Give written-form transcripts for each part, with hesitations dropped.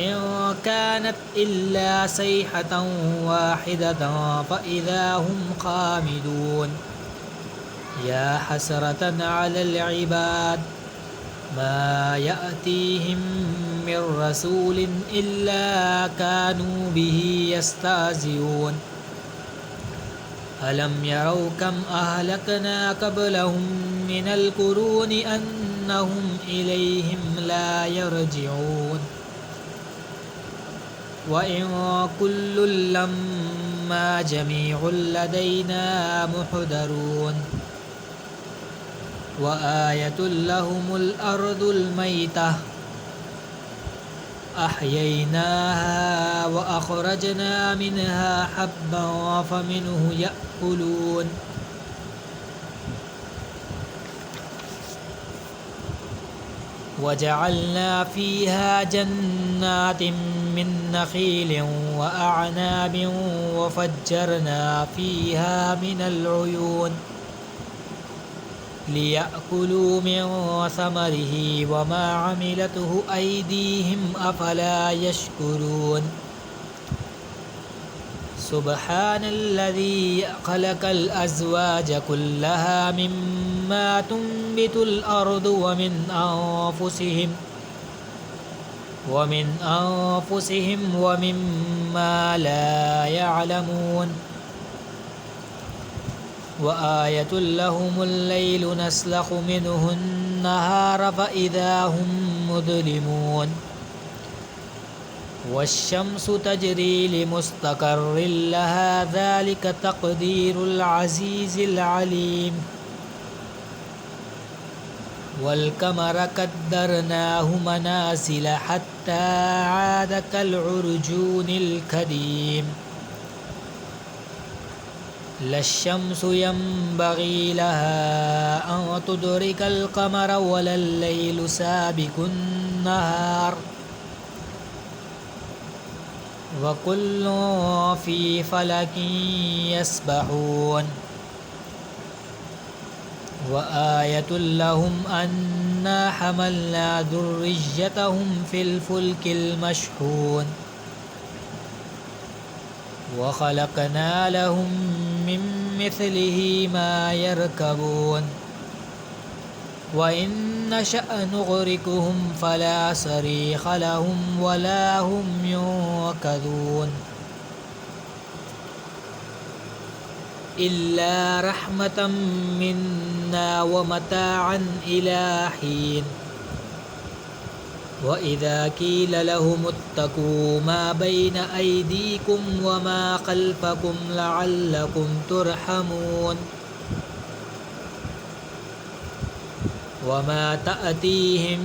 إن كانت إلا صيحة واحدة فإذا هم خامدون يا حسرة على العباد ما يأتيهم من رسول إلا كانوا به يستهزئون ألم يروا كم أهلكنا قبلهم من القرون أنهم إليهم لا يرجعون وإن كل لما جميع لدينا محضرون وآية لهم الأرض الميتة أحييناها وأخرجنا منها حبا فمنه يأكلون وجعلنا فيها جنات من نخيل وأعناب وفجرنا فيها من العيون ليأكلوا من ثمره وما عملته أيديهم أفلا يشكرون سبحان الذي خلق الأزواج كلها مما تنبت الأرض ومن أنفسهم ومما لا يعلمون وآية لهم الليل نسلخ منه النهار فإذا هم مظلمون والشمس تجري لمستقر لها ذلك تقدير العزيز العليم والقمر قدرناه منازل حتى عاد كالعرجون القديم لا الشمس ينبغي لها أن تدرك القمر ولا الليل سابق النهار وكل في فلك يسبحون وآية لهم أنا حملنا ذريتهم في الفلك المشحون وخلقنا لهم من مثله ما يركبون وإن نشأ نغرقهم فلا صريخ لهم ولا هم ينقذون إلا رحمة منا ومتاعا إلى حين وإذا قيل لهم اتقوا ما بين أيديكم وما خلفكم لعلكم ترحمون وما تأتيهم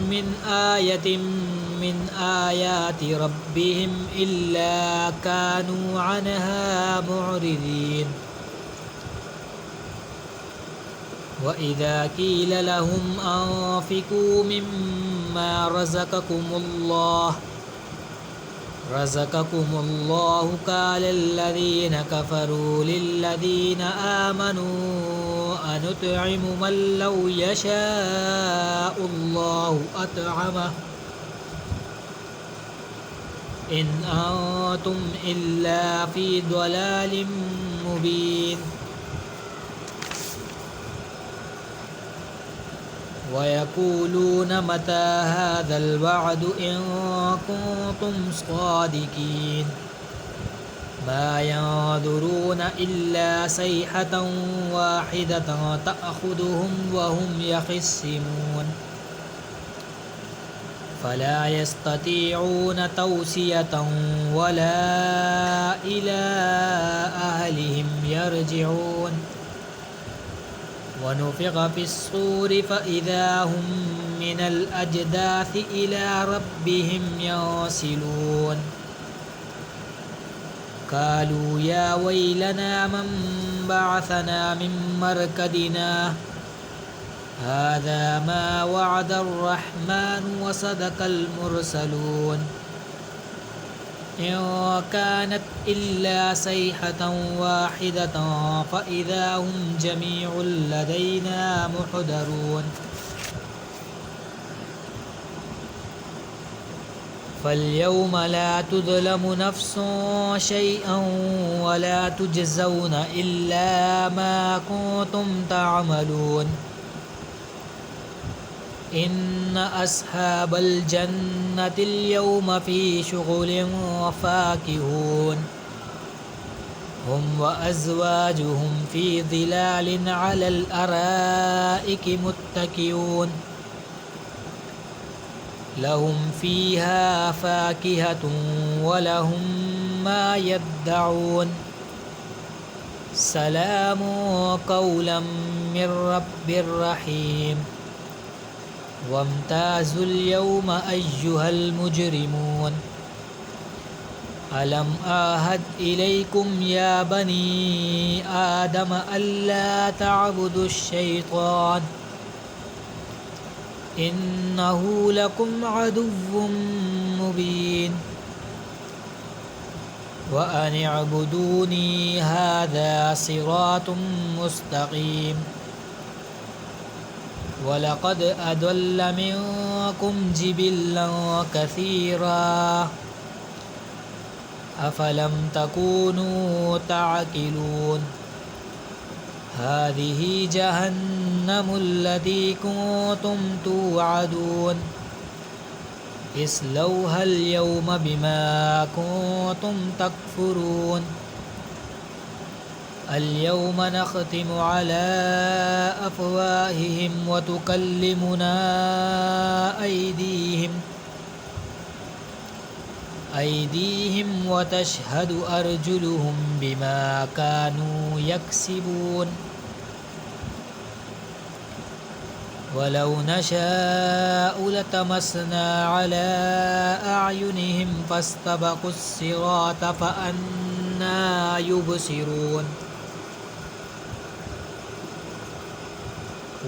من آية من آيات ربهم إلا كانوا عنها معرضين وإذا قيل لهم أنفقوا مما رزقكم الله قال الذين كفروا للذين آمنوا أنطعم من لو يشاء الله أطعمه إن أنتم إلا في ضلال مبين ويقولون متى هذا الوعد إن كنتم صادقين ما ينظرون إلا صيحة واحدة تأخذهم وهم يخصمون فلا يستطيعون توصية ولا إلى أهلهم يرجعون ونفخ في الصور فإذا هم من الأجداث إلى ربهم ينسلون قالوا يا ويلنا من بعثنا من مرقدنا هذا ما وعد الرحمن وصدق المرسلون إن كانت إلا صيحة واحدة فإذا هم جميع لدينا محضرون فاليوم لا تظلم نفس شيئا ولا تجزون إلا ما كنتم تعملون إن أصحاب الجنة اليوم في شغل فاكهون هم وأزواجهم في ظلال على الأرائك متكئون لهم فيها فاكهة ولهم ما يدعون سلام قولا من رب رحيم وامتازوا اليوم أيها المجرمون ألم أعهد إليكم يا بني آدم ألا تعبدوا الشيطان إنه لكم عدو مبين وأن اعبدوني هذا صراط مستقيم ولقد أضل منكم جبلا كثيرا أفلم تكونوا تعقلون هذه جهنم التي كنتم توعدون اصلوها اليوم بما كنتم تكفرون اليوم نختم على أفواههم وتكلمنا أيديهم وتشهد أرجلهم بما كانوا يكسبون ولو نشاء لطمسنا على أعينهم فاستبقوا الصراط فأنى يبصرون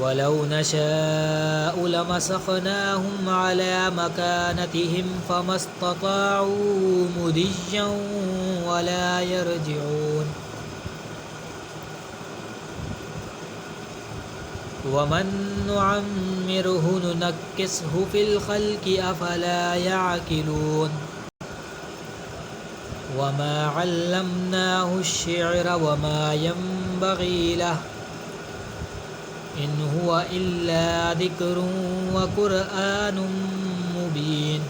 ولو نشاء لمسخناهم على مكانتهم فما استطاعوا مضيا ولا يرجعون ومن نعمره ننكسه في الخلق أفلا يعقلون وما علمناه الشعر وما ينبغي له إن هو إلا ذكر وقرآن مبين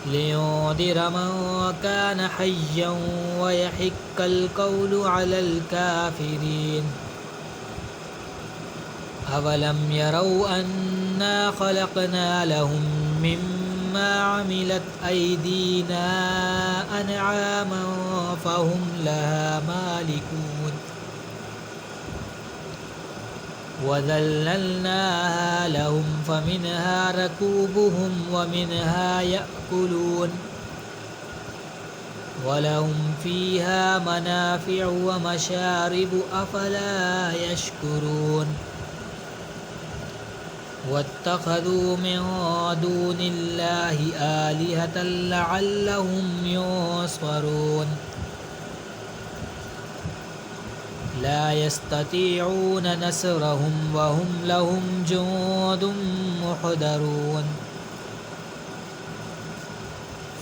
لينذر من كان حيا ويحق القول على الكافرين أولم يروا أنا خلقنا لهم مما عملت أيدينا أنعاما فهم لها مالكون وذللناها لهم فمنها ركوبهم ومنها يأكلون ولهم فيها منافع ومشارب أفلا يشكرون واتخذوا من دون الله آلهة لعلهم ينصرون لا يستطيعون نصرهم وهم لهم جند محضرون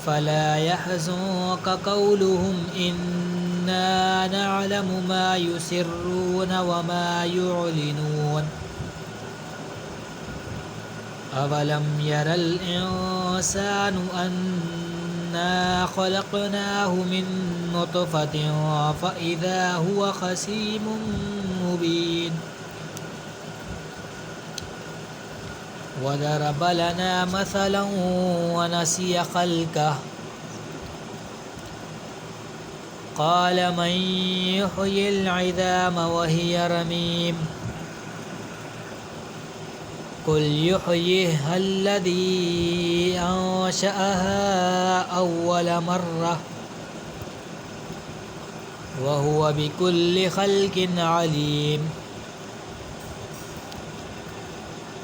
فلا يحزنك قولهم إنا نعلم ما يسرون وما يعلنون أولم ير الإنسان أنا خلقناه من نطفة فإذا هو خصيم مبين وضرب لنا مثلا ونسي خلقه قال من يحيي العظام وهي رميم قل يحييها الذي أنشأها أول مرة وهو بكل خلق عليم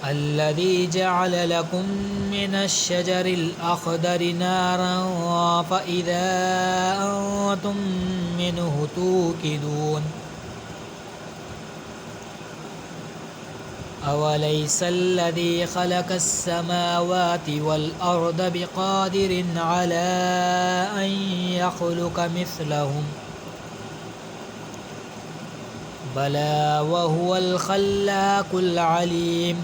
الذي جعل لكم من الشجر الأخضر نارا فإذا أنتم منه توقدون أوليس الذي خلق السماوات والأرض بقادر على أن يخلق مثلهم بلى وهو الخلاق العليم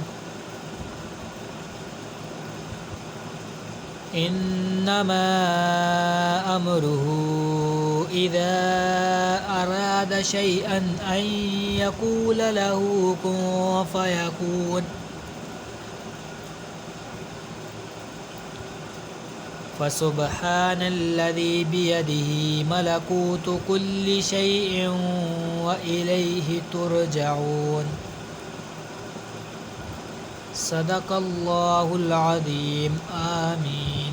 إنما أمره إذا أراد شيئا أن يقول له كن فيكون فسبحان الذي بيده ملكوت كل شيء وإليه ترجعون صدق الله العظيم آمين